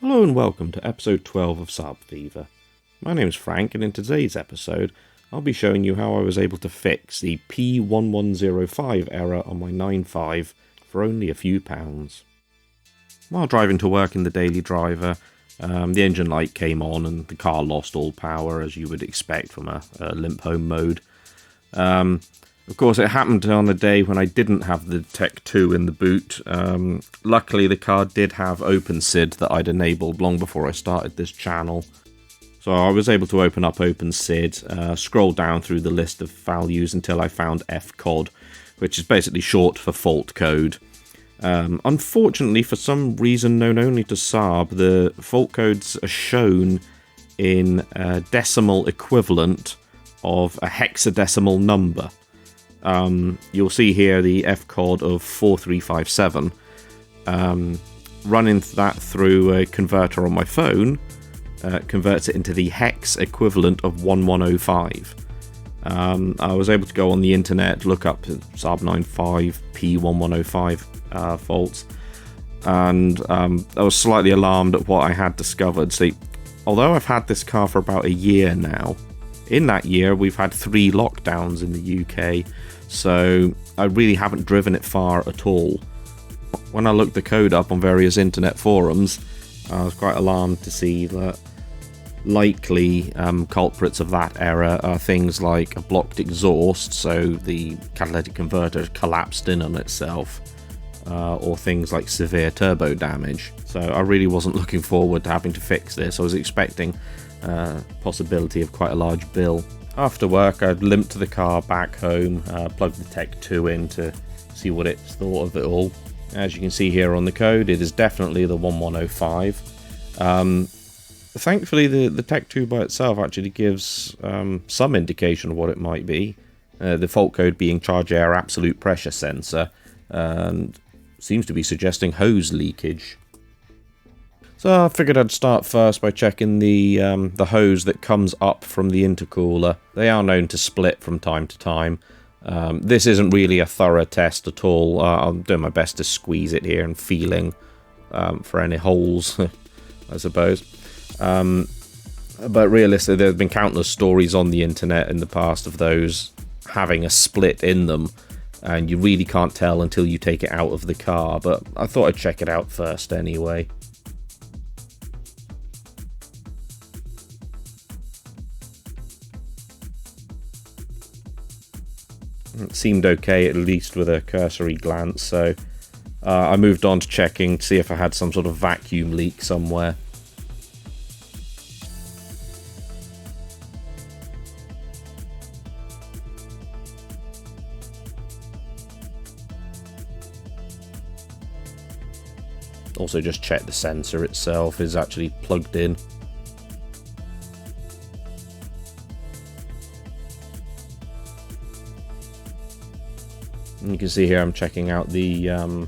Hello and welcome to episode 12 of SAAB Fever. My name is Frank, and in today's episode I'll be showing you how I was able to fix the P1105 error on my 9.5 for only a few pounds. While driving to work in the daily driver, the engine light came on and the car lost all power, as you would expect from a limp home mode. Of course, it happened on a day when I didn't have the Tech 2 in the boot. Luckily, the car did have OpenSID that I'd enabled long before I started this channel. So I was able to open up OpenSID, scroll down through the list of values until I found FCOD, which is basically short for fault code. Unfortunately, for some reason known only to SAAB, the fault codes are shown in a decimal equivalent of a hexadecimal number. You'll see here the FCOD of 4357. Running that through a converter on my phone converts it into the hex equivalent of 1105. I was able to go on the internet, look up SAAB 9.5 P1105 faults, and I was slightly alarmed at what I had discovered. See, although I've had this car for about a year now, in that year we've had 3 lockdowns in the UK, so I really haven't driven it far at all. When I looked the code up on various internet forums, I was quite alarmed to see that likely culprits of that error are things like a blocked exhaust, so the catalytic converter collapsed in on itself, or things like severe turbo damage. So I really wasn't looking forward to having to fix this. I was expecting possibility of quite a large bill. After work, I limped the car back home, plugged the Tech 2 in to see what it thought of it all. As you can see here on the code, it is definitely the 1105. Thankfully, the Tech 2 by itself actually gives some indication of what it might be. The fault code being charge air absolute pressure sensor, and seems to be suggesting hose leakage. So I figured I'd start first by checking the hose that comes up from the intercooler. They are known to split from time to time. This isn't really a thorough test at all. I'm doing my best to squeeze it here and feeling for any holes, I suppose. But realistically, there's been countless stories on the internet in the past of those having a split in them, and you really can't tell until you take it out of the car, but I thought I'd check it out first anyway. It seemed okay, at least with a cursory glance, so I moved on to checking to see if I had some sort of vacuum leak somewhere. Also just check the sensor itself is actually plugged in. And you can see here I'm checking out the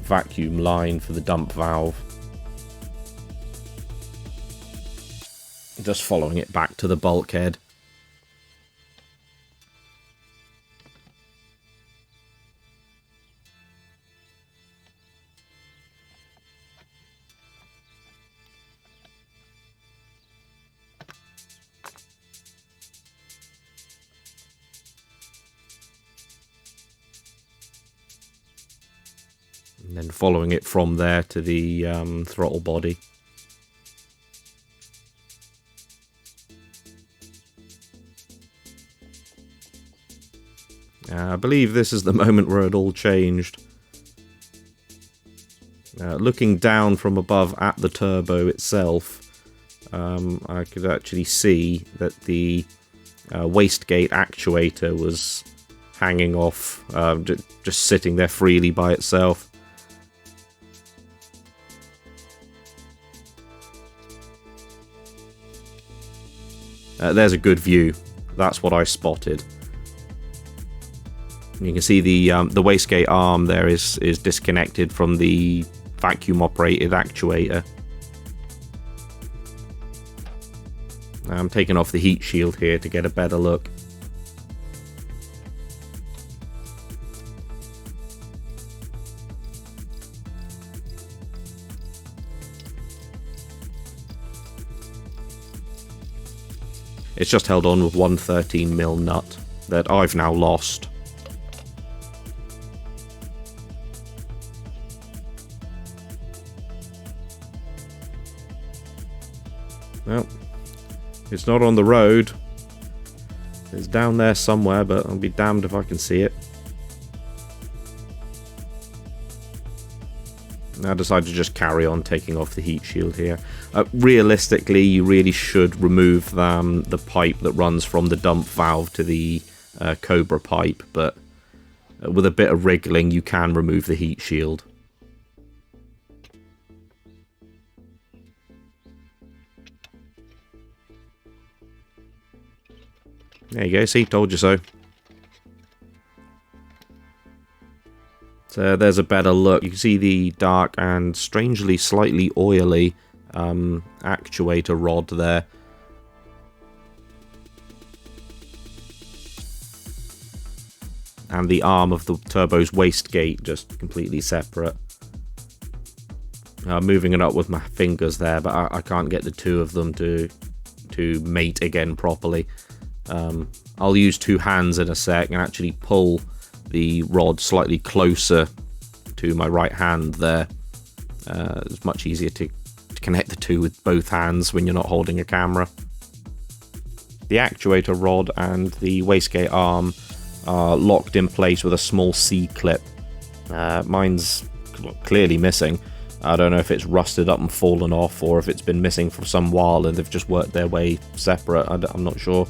vacuum line for the dump valve. Just following it back to the bulkhead. And then following it from there to the throttle body. I believe this is the moment where it all changed. Looking down from above at the turbo itself, I could actually see that the wastegate actuator was hanging off, just sitting there freely by itself. There's a good view. That's what I spotted. And you can see the wastegate arm there is disconnected from the vacuum operated actuator. I'm taking off the heat shield here to get a better look. It's just held on with one 13mm nut that I've now lost. Well, it's not on the road. It's down there somewhere, but I'll be damned if I can see it. I decided to just carry on taking off the heat shield here. Realistically, you really should remove the pipe that runs from the dump valve to the Cobra pipe, but with a bit of wriggling you can remove the heat shield. There you go, see, told you so. So there's a better look. You can see the dark and strangely slightly oily actuator rod there. And the arm of the turbo's wastegate just completely separate. Moving it up with my fingers there, but I can't get the two of them to mate again properly. I'll use two hands in a sec and actually pull the rod slightly closer to my right hand there. It's much easier to connect the two with both hands when you're not holding a camera. The actuator rod and the wastegate arm are locked in place with a small C-clip. Mine's clearly missing. I don't know if it's rusted up and fallen off or if it's been missing for some while and they've just worked their way separate. I'm not sure.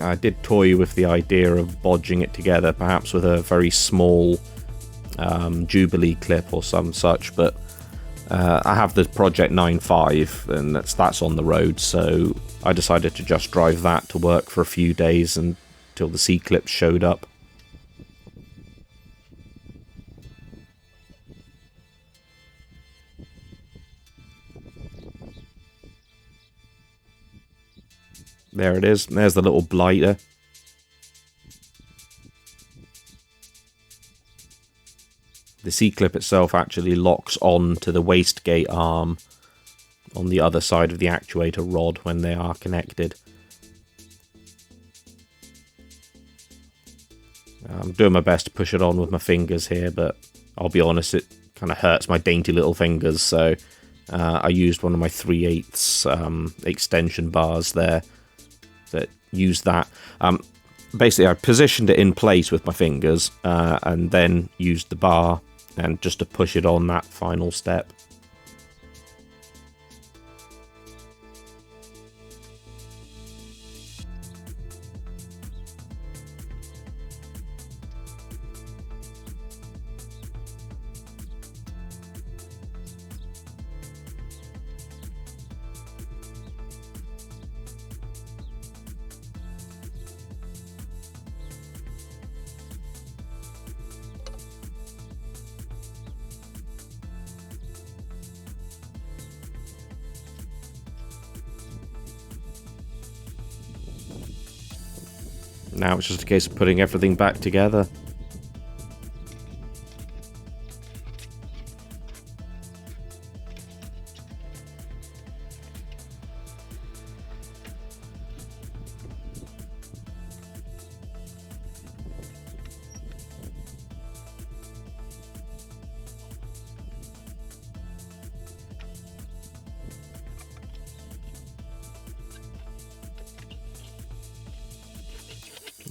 I did toy with the idea of bodging it together, perhaps with a very small Jubilee clip or some such, but I have the Project 9.5 and that's on the road, so I decided to just drive that to work for a few days until the C-clips showed up. There it is. There's the little blighter. The C-clip itself actually locks on to the wastegate arm on the other side of the actuator rod when they are connected. I'm doing my best to push it on with my fingers here, but I'll be honest, it kind of hurts my dainty little fingers, so I used one of my 3/8 extension bars there that used that. Basically, I positioned it in place with my fingers and then used the bar and just to push it on that final step. Now it's just a case of putting everything back together.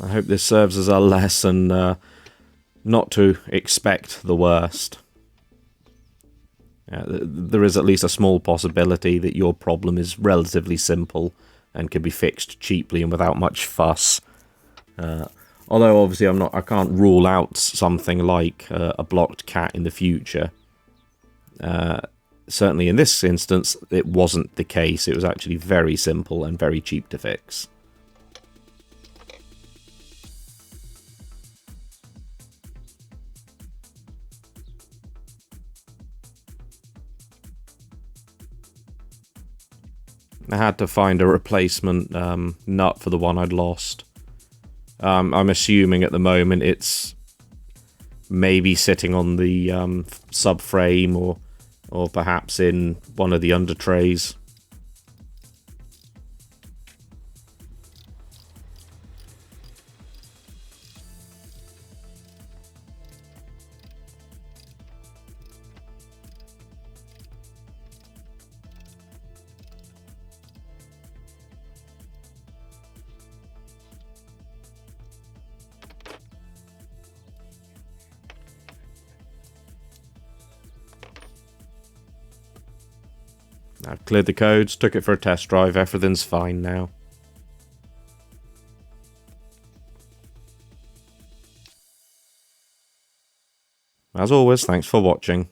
I hope this serves as a lesson not to expect the worst. There is at least a small possibility that your problem is relatively simple and can be fixed cheaply and without much fuss. Although obviously I can't rule out something like a blocked cat in the future. Certainly in this instance, it wasn't the case. It was actually very simple and very cheap to fix. I had to find a replacement nut for the one I'd lost. I'm assuming at the moment it's maybe sitting on the subframe or Or perhaps in one of the under trays. I've cleared the codes, took it for a test drive, everything's fine now. As always, thanks for watching.